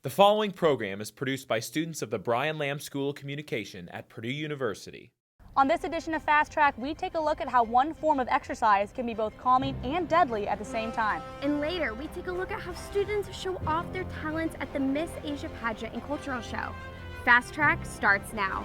The following program is produced by students of the Brian Lamb School of Communication at Purdue University. On this edition of Fast Track, we take a look at how one form of exercise can be both calming and deadly at the same time. And later, we take a look at how students show off their talents at the Miss Asia Pageant and Cultural Show. Fast Track starts now.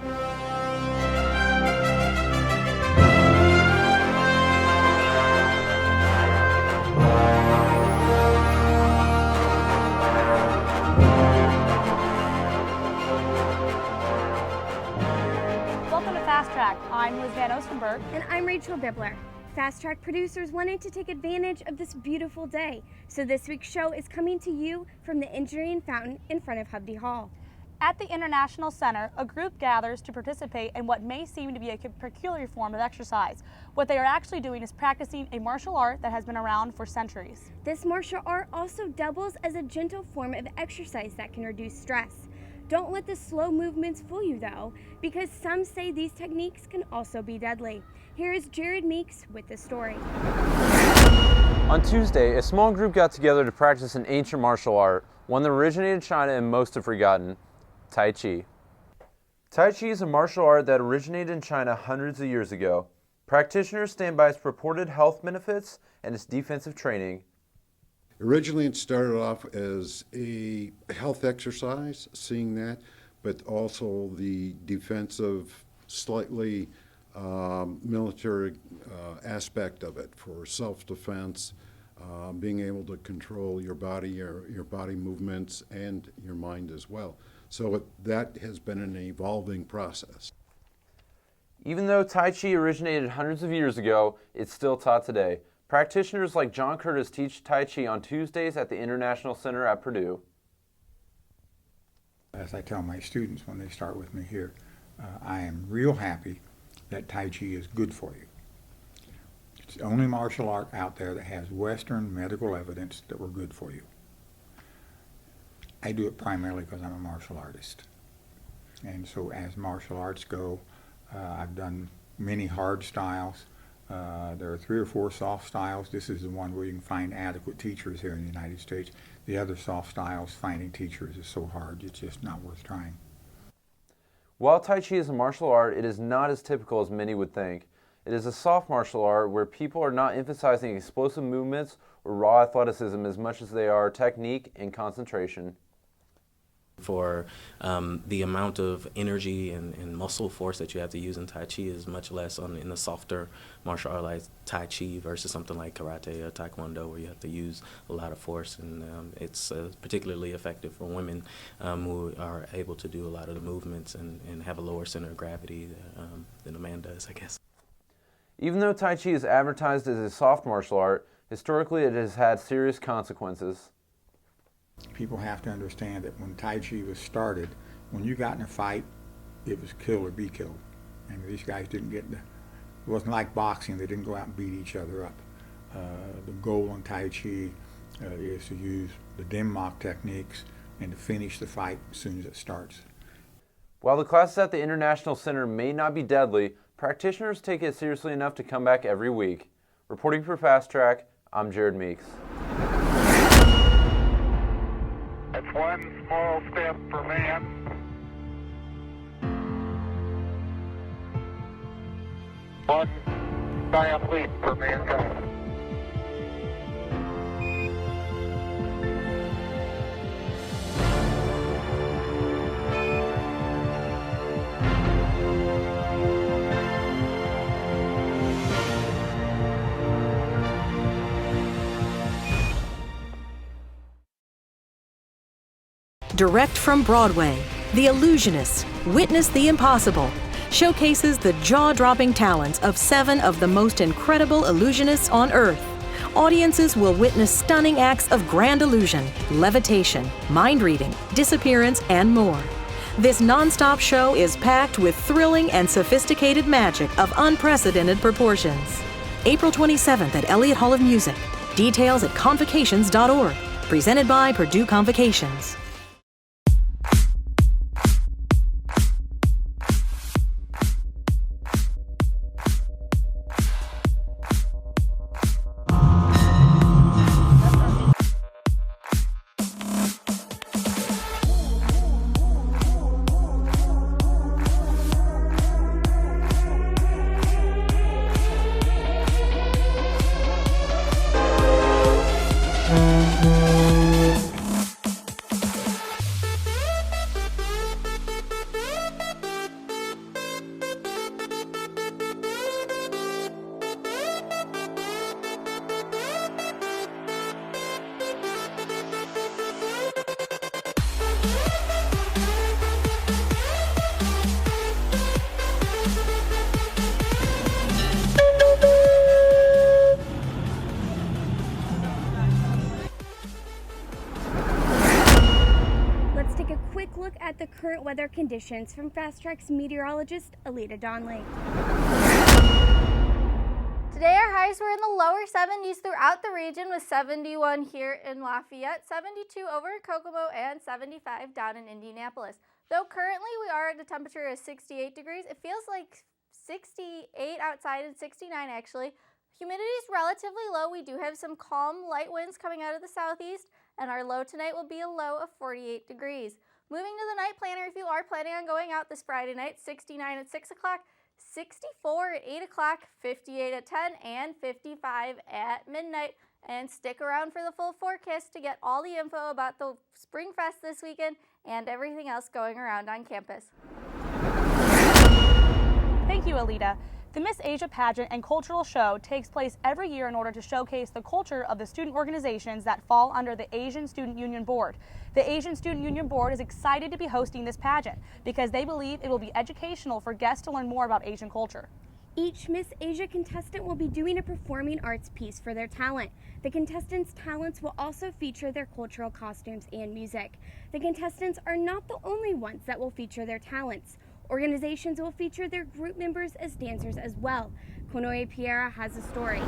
Welcome to Fast Track. I'm Liz Van Ostenberg. And I'm Rachel Bibler. Fast Track producers wanted to take advantage of this beautiful day, so this week's show is coming to you from the Engineering Fountain in front of Hovde Hall. At the International Center, a group gathers to participate in what may seem to be a peculiar form of exercise. What they are actually doing is practicing a martial art that has been around for centuries. This martial art also doubles as a gentle form of exercise that can reduce stress. Don't let the slow movements fool you though, because some say these techniques can also be deadly. Here is Jared Meeks with the story. On Tuesday, a small group got together to practice an ancient martial art, one that originated in China and most have forgotten, Tai Chi. Tai Chi is a martial art that originated in China hundreds of years ago. Practitioners stand by its purported health benefits and its defensive training. Originally, it started off as a health exercise, seeing that, but also the defensive, slightly military aspect of it for self-defense, being able to control your body, your body movements, and your mind as well. So that has been an evolving process. Even though Tai Chi originated hundreds of years ago, it's still taught today. Practitioners like John Curtis teach Tai Chi on Tuesdays at the International Center at Purdue. As I tell my students when they start with me here, I am real happy that Tai Chi is good for you. It's the only martial art out there that has Western medical evidence that we're good for you. I do it primarily because I'm a martial artist. And so as martial arts go, I've done many hard styles. There are 3 or 4 soft styles. This is the one where you can find adequate teachers here in the United States. The other soft styles, finding teachers is so hard, it's just not worth trying. While Tai Chi is a martial art, it is not as typical as many would think. It is a soft martial art where people are not emphasizing explosive movements or raw athleticism as much as they are technique and concentration. For the amount of energy and muscle force that you have to use in Tai Chi is much less in the softer martial art like Tai Chi versus something like Karate or Taekwondo, where you have to use a lot of force, and it's particularly effective for women who are able to do a lot of the movements and have a lower center of gravity than a man does, I guess. Even though Tai Chi is advertised as a soft martial art, historically it has had serious consequences. People have to understand that when Tai Chi was started, when you got in a fight, it was kill or be killed. And these guys didn't it wasn't like boxing, they didn't go out and beat each other up. The goal in Tai Chi is to use the Denmark techniques and to finish the fight as soon as it starts. While the classes at the International Center may not be deadly, practitioners take it seriously enough to come back every week. Reporting for Fast Track, I'm Jared Meeks. It's one small step for man, one giant leap for mankind. Direct from Broadway, The Illusionist, Witness the Impossible, showcases the jaw-dropping talents of 7 of the most incredible illusionists on Earth. Audiences will witness stunning acts of grand illusion, levitation, mind reading, disappearance, and more. This non-stop show is packed with thrilling and sophisticated magic of unprecedented proportions. April 27th at Elliott Hall of Music. Details at convocations.org. Presented by Purdue Convocations. take a quick look at the current weather conditions from Fast Track's meteorologist, Alita Donley. Today our highs were in the lower 70s throughout the region, with 71 here in Lafayette, 72 over in Kokomo, and 75 down in Indianapolis. Though currently we are at a temperature of 68 degrees, it feels like 68 outside and 69 actually. Humidity is relatively low. We do have some calm light winds coming out of the southeast, and our low tonight will be a low of 48 degrees. Moving to the night planner, if you are planning on going out this Friday night, 69 at 6 o'clock, 64 at 8 o'clock, 58 at 10, and 55 at midnight. And stick around for the full forecast to get all the info about the Spring Fest this weekend and everything else going around on campus. Thank you, Alita. The Miss Asia pageant and cultural show takes place every year in order to showcase the culture of the student organizations that fall under the Asian Student Union Board. The Asian Student Union Board is excited to be hosting this pageant because they believe it will be educational for guests to learn more about Asian culture. Each Miss Asia contestant will be doing a performing arts piece for their talent. The contestants' talents will also feature their cultural costumes and music. The contestants are not the only ones that will feature their talents. Organizations will feature their group members as dancers as well. Konoe Piera has a story.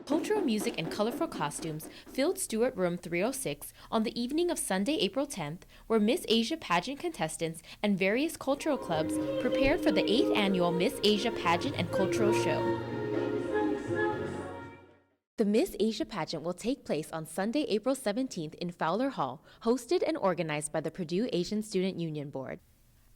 Cultural music and colorful costumes filled Stewart Room 306 on the evening of Sunday, April 10th, where Miss Asia pageant contestants and various cultural clubs prepared for the 8th annual Miss Asia Pageant and Cultural Show. The Miss Asia pageant will take place on Sunday, April 17th in Fowler Hall, hosted and organized by the Purdue Asian Student Union Board.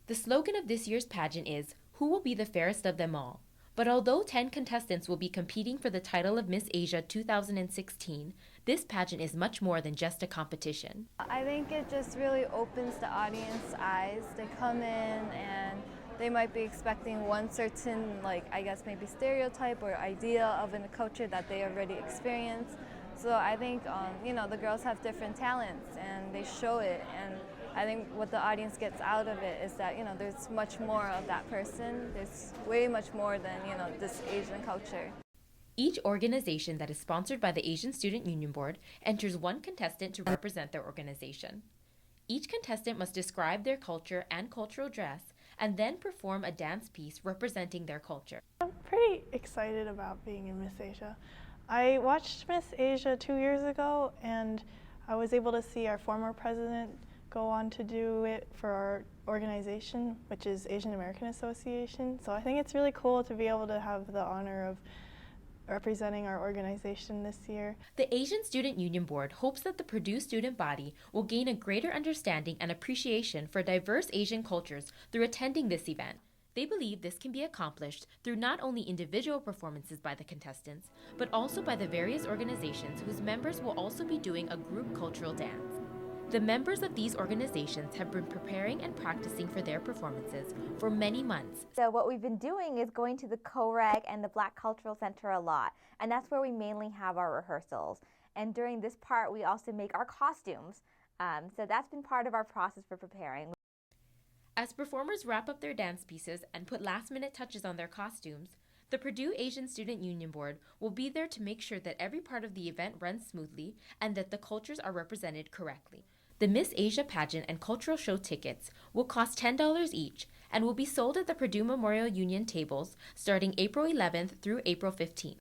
The slogan of this year's pageant is, "Who will be the fairest of them all?" But although 10 contestants will be competing for the title of Miss Asia 2016, this pageant is much more than just a competition. I think it just really opens the audience's eyes. They come in and they might be expecting one certain, maybe stereotype or idea of a culture that they already experienced. So I think, the girls have different talents and they show it. And I think what the audience gets out of it is that, there's much more of that person. There's way much more than, this Asian culture. Each organization that is sponsored by the Asian Student Union Board enters one contestant to represent their organization. Each contestant must describe their culture and cultural dress and then perform a dance piece representing their culture. I'm pretty excited about being in Miss Asia. I watched Miss Asia 2 years ago, and I was able to see our former president go on to do it for our organization, which is Asian American Association. So I think it's really cool to be able to have the honor of representing our organization this year. The Asian Student Union Board hopes that the Purdue student body will gain a greater understanding and appreciation for diverse Asian cultures through attending this event. They believe this can be accomplished through not only individual performances by the contestants, but also by the various organizations whose members will also be doing a group cultural dance. The members of these organizations have been preparing and practicing for their performances for many months. So what we've been doing is going to the COREG and the Black Cultural Center a lot, and that's where we mainly have our rehearsals. And during this part, we also make our costumes. So that's been part of our process for preparing. As performers wrap up their dance pieces and put last-minute touches on their costumes, the Purdue Asian Student Union Board will be there to make sure that every part of the event runs smoothly and that the cultures are represented correctly. The Miss Asia pageant and cultural show tickets will cost $10 each and will be sold at the Purdue Memorial Union tables starting April 11th through April 15th.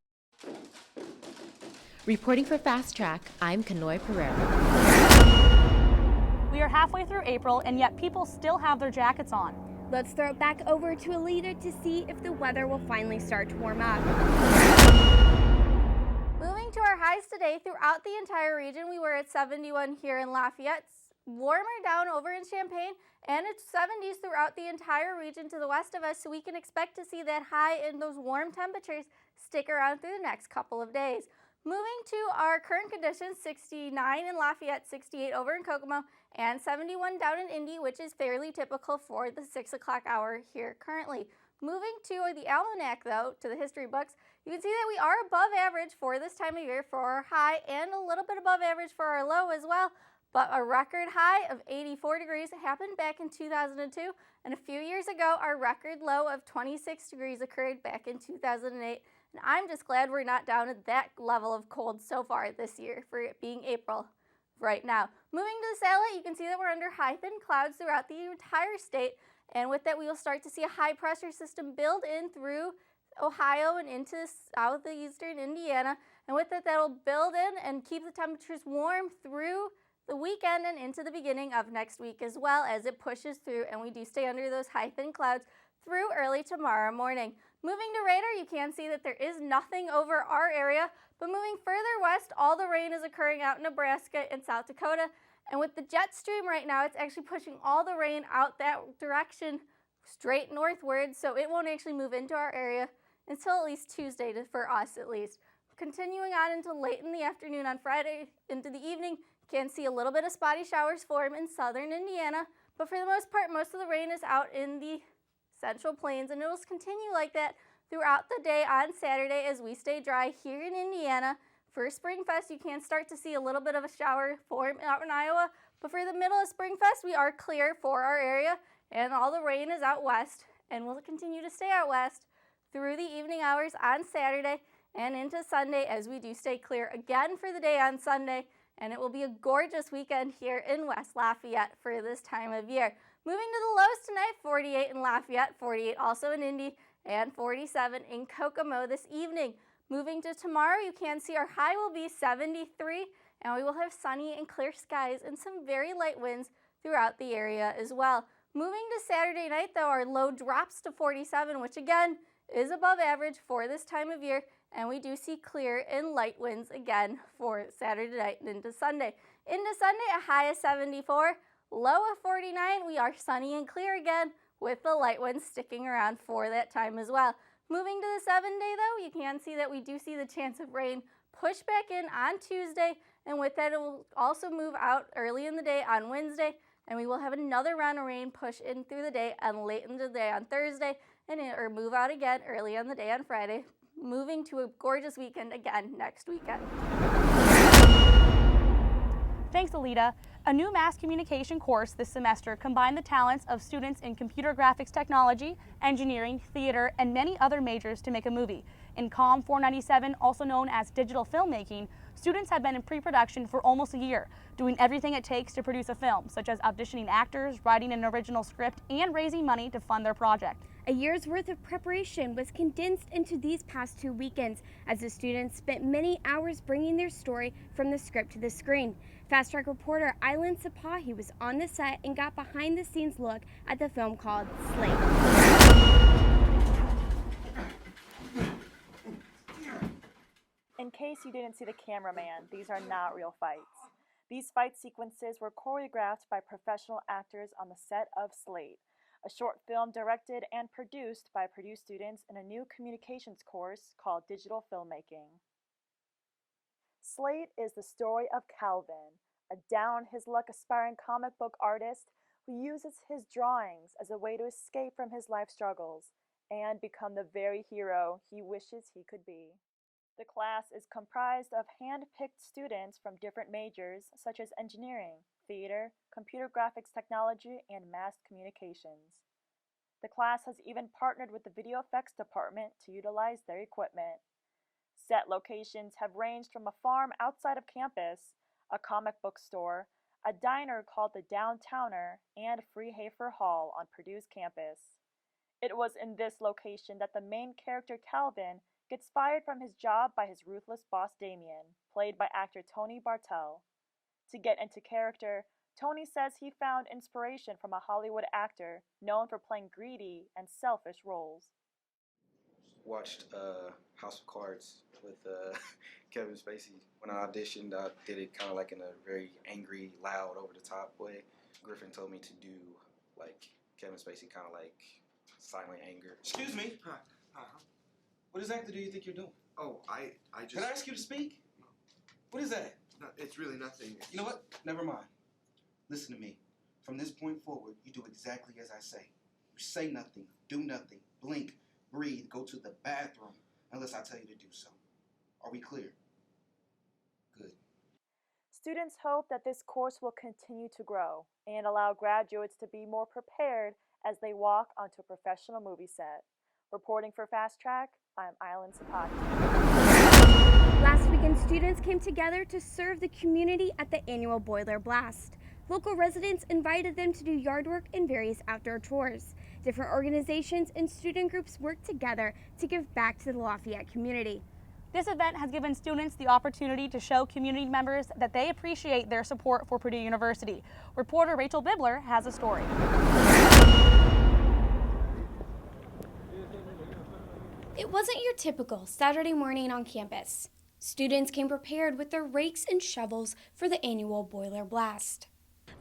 Reporting for Fast Track, I'm Konoe Pereira. We are halfway through April, and yet people still have their jackets on. Let's throw it back over to Alita to see if the weather will finally start to warm up. Moving to our highs today throughout the entire region, we were at 71 here in Lafayette, warmer down over in Champaign, and it's 70s throughout the entire region to the west of us, so we can expect to see that high and those warm temperatures stick around through the next couple of days. Moving to our current conditions, 69 in Lafayette, 68 over in Kokomo, and 71 down in Indy, which is fairly typical for the 6 o'clock hour here currently. Moving to the almanac, though, to the history books, you can see that we are above average for this time of year for our high and a little bit above average for our low as well. But a record high of 84 degrees happened back in 2002, and a few years ago, our record low of 26 degrees occurred back in 2008. And I'm just glad we're not down at that level of cold so far this year for it being April right now. Moving to the satellite, you can see that we're under high thin clouds throughout the entire state. And with that, we will start to see a high pressure system build in through Ohio and into southeastern Indiana. And with it, that'll build in and keep the temperatures warm through the weekend and into the beginning of next week as well as it pushes through, and we do stay under those high thin clouds through early tomorrow morning. Moving to radar, you can see that there is nothing over our area, but moving further west, all the rain is occurring out in Nebraska and South Dakota. And with the jet stream right now, it's actually pushing all the rain out that direction straight northward, so it won't actually move into our area until at least Tuesday, for us at least. Continuing on until late in the afternoon on Friday into the evening, you can see a little bit of spotty showers form in southern Indiana, but for the most part, most of the rain is out in the Central Plains, and it will continue like that throughout the day on Saturday as we stay dry here in Indiana. For Springfest, you can start to see a little bit of a shower form out in Iowa, but for the middle of Springfest, we are clear for our area, and all the rain is out west, and will continue to stay out west through the evening hours on Saturday and into Sunday as we do stay clear again for the day on Sunday, and it will be a gorgeous weekend here in West Lafayette for this time of year. Moving to the lows tonight, 48 in Lafayette, 48 also in Indy, and 47 in Kokomo this evening. Moving to tomorrow, you can see our high will be 73, and we will have sunny and clear skies and some very light winds throughout the area as well. Moving to Saturday night, though, our low drops to 47, which again is above average for this time of year, and we do see clear and light winds again for Saturday night and into Sunday. Into Sunday, a high of 74, low of 49. We are sunny and clear again with the light winds sticking around for that time as well. Moving to the 7-day, though, you can see that we do see the chance of rain push back in on Tuesday, and with that, it will also move out early in the day on Wednesday, and we will have another round of rain push in through the day and late in the day on Thursday, or move out again early on the day on Friday, moving to a gorgeous weekend again next weekend. Thanks, Alita. A new mass communication course this semester combined the talents of students in computer graphics technology, engineering, theater, and many other majors to make a movie. In COM 497, also known as digital filmmaking, students have been in pre-production for almost a year, doing everything it takes to produce a film, such as auditioning actors, writing an original script, and raising money to fund their project. A year's worth of preparation was condensed into these past 2 weekends as the students spent many hours bringing their story from the script to the screen. Fast Track reporter Island Sapahi was on the set and got behind the scenes look at the film called Slate. In case you didn't see the cameraman, these are not real fights. These fight sequences were choreographed by professional actors on the set of Slate, a short film directed and produced by Purdue students in a new communications course called Digital Filmmaking. Slate is the story of Calvin, a down-his-luck aspiring comic book artist who uses his drawings as a way to escape from his life struggles and become the very hero he wishes he could be. The class is comprised of hand-picked students from different majors such as engineering, theater, computer graphics technology, and mass communications. The class has even partnered with the video effects department to utilize their equipment. Set locations have ranged from a farm outside of campus, a comic book store, a diner called the Downtowner, and Freehafer Hall on Purdue's campus. It was in this location that the main character Calvin gets fired from his job by his ruthless boss Damien, played by actor Tony Bartel. To get into character, Tony says he found inspiration from a Hollywood actor known for playing greedy and selfish roles. Watched House of Cards with Kevin Spacey. When I auditioned, I did it kind of like in a very angry, loud, over-the-top way. Griffin told me to do like Kevin Spacey, kind of like silent anger. Excuse me. Hi. What exactly do you think you're doing? Oh, I just... Can I ask you to speak? What is that? No, it's really nothing. You know what? Never mind. Listen to me. From this point forward, you do exactly as I say. You say nothing, do nothing, blink, breathe, go to the bathroom, unless I tell you to do so. Are we clear? Good. Students hope that this course will continue to grow and allow graduates to be more prepared as they walk onto a professional movie set. Reporting for Fast Track, I'm Island Sapati. Last weekend, students came together to serve the community at the annual Boiler Blast. Local residents invited them to do yard work and various outdoor chores. Different organizations and student groups worked together to give back to the Lafayette community. This event has given students the opportunity to show community members that they appreciate their support for Purdue University. Reporter Rachel Bibler has a story. It wasn't your typical Saturday morning on campus. Students came prepared with their rakes and shovels for the annual Boiler Blast.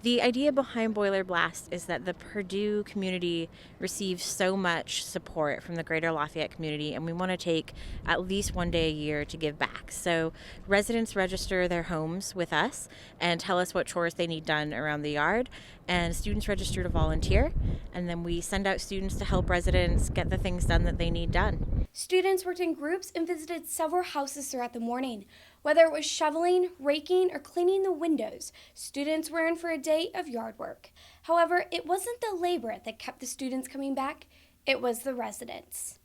The idea behind Boiler Blast is that the Purdue community receives so much support from the greater Lafayette community, and we want to take at least one day a year to give back. So residents register their homes with us and tell us what chores they need done around the yard, and students register to volunteer, and then we send out students to help residents get the things done that they need done. Students worked in groups and visited several houses throughout the morning. Whether it was shoveling, raking, or cleaning the windows, students were in for a day of yard work. However, it wasn't the labor that kept the students coming back, it was the residents.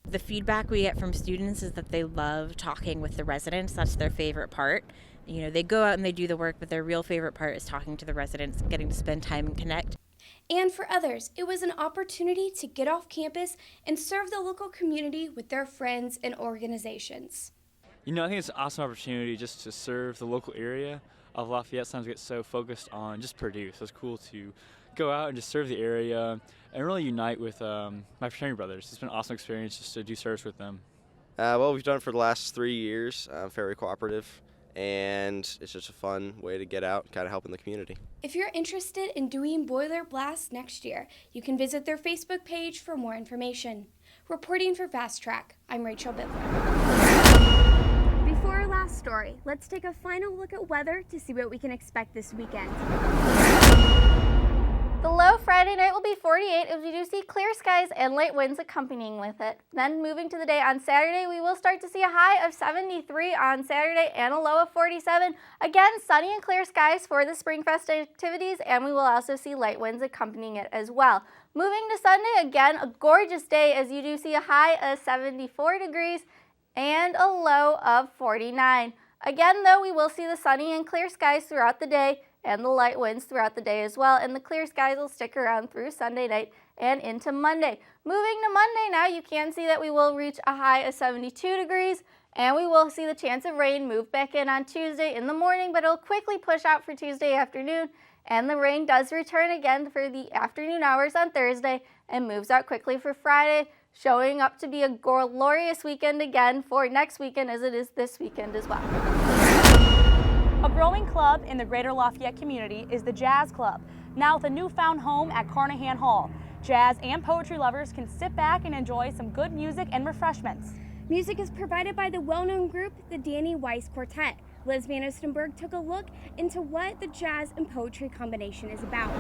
The feedback we get from students is that they love talking with the residents. That's their favorite part. You know, they go out and they do the work, but their real favorite part is talking to the residents, getting to spend time and connect. And for others, it was an opportunity to get off campus and serve the local community with their friends and organizations. You know, I think it's an awesome opportunity just to serve the local area of Lafayette. Sometimes we get so focused on just Purdue, so it's cool to go out and just serve the area and really unite with my fraternity brothers. It's been an awesome experience just to do service with them. Well, we've done it for the last 3 years, very cooperative, and it's just a fun way to get out and kind of help in the community. If you're interested in doing Boiler Blast next year, you can visit their Facebook page for more information. Reporting for Fast Track, I'm Rachel Bibler. Before our last story, let's take a final look at weather to see what we can expect this weekend. The low Friday night will be 48 as we do see clear skies and light winds accompanying with it. Then moving to the day on Saturday, we will start to see a high of 73 on Saturday and a low of 47. Again, sunny and clear skies for the Spring Fest activities, and we will also see light winds accompanying it as well. Moving to Sunday, again, a gorgeous day as you do see a high of 74 degrees and a low of 49. Again, though, we will see the sunny and clear skies throughout the day and the light winds throughout the day as well, and the clear skies will stick around through Sunday night and into Monday. Moving to Monday now, you can see that we will reach a high of 72 degrees, and we will see the chance of rain move back in on Tuesday in the morning, but it'll quickly push out for Tuesday afternoon, and the rain does return again for the afternoon hours on Thursday and moves out quickly for Friday, showing up to be a glorious weekend again for next weekend as it is this weekend as well. A growing club in the greater Lafayette community is the Jazz Club, now with a newfound home at Carnahan Hall. Jazz and poetry lovers can sit back and enjoy some good music and refreshments. Music is provided by the well-known group, the Danny Weiss Quartet. Liz Van Ostenburg took a look into what the jazz and poetry combination is about.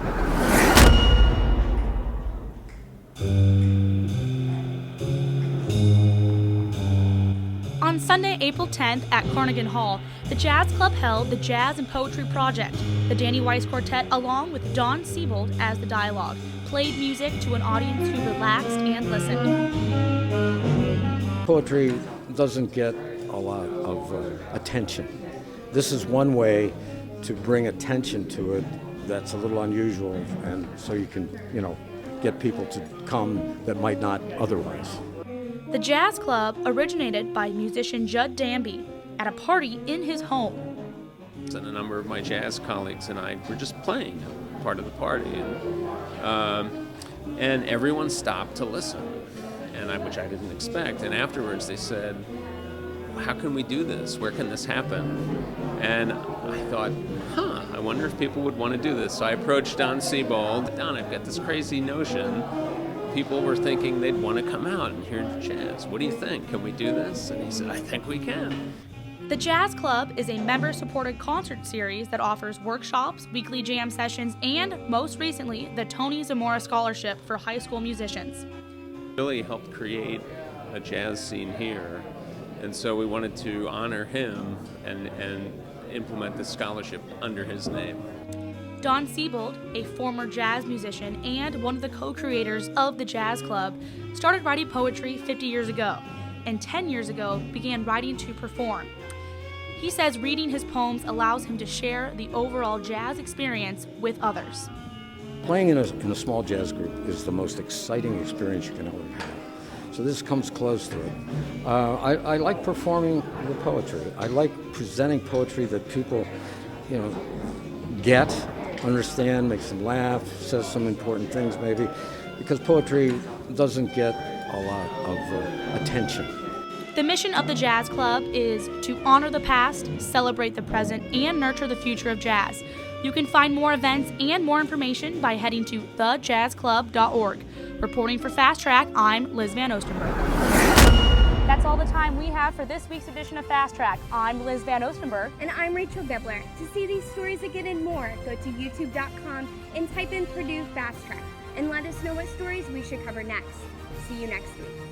On Sunday, April 10th at Carnegie Hall, the Jazz Club held the Jazz and Poetry Project. The Danny Weiss Quartet, along with Don Siebold as the dialogue, played music to an audience who relaxed and listened. Poetry doesn't get a lot of attention. This is one way to bring attention to it that's a little unusual, and so you can, get people to come that might not otherwise. The Jazz Club originated by musician Judd Danby at a party in his home. And a number of my jazz colleagues and I were just playing part of the party, and everyone stopped to listen, which I didn't expect. And afterwards they said, "How can we do this? Where can this happen?" And I thought, I wonder if people would want to do this. So I approached Don Siebold. Don, I've got this crazy notion. People were thinking they'd want to come out and hear jazz. What do you think? Can we do this? And he said, I think we can. The Jazz Club is a member-supported concert series that offers workshops, weekly jam sessions, and, most recently, the Tony Zamora Scholarship for high school musicians. Really helped create a jazz scene here, and so we wanted to honor him and implement this scholarship under his name. Don Siebold, a former jazz musician and one of the co-creators of the Jazz Club, started writing poetry 50 years ago. and 10 years ago began writing to perform. He says reading his poems allows him to share the overall jazz experience with others. Playing in a small jazz group is the most exciting experience you can ever have. So this comes close to it. I like performing the poetry. I like presenting poetry that people, get, understand, makes them laugh, says some important things maybe, because poetry doesn't get a lot of attention. The mission of the Jazz Club is to honor the past, celebrate the present, and nurture the future of jazz. You can find more events and more information by heading to thejazzclub.org. Reporting for Fast Track, I'm Liz Van Oostenburg. That's all the time we have for this week's edition of Fast Track. I'm Liz Van Oostenburg. And I'm Rachel Gebler. To see these stories again and more, go to youtube.com and type in Purdue Fast Track. And let us know what stories we should cover next. See you next week.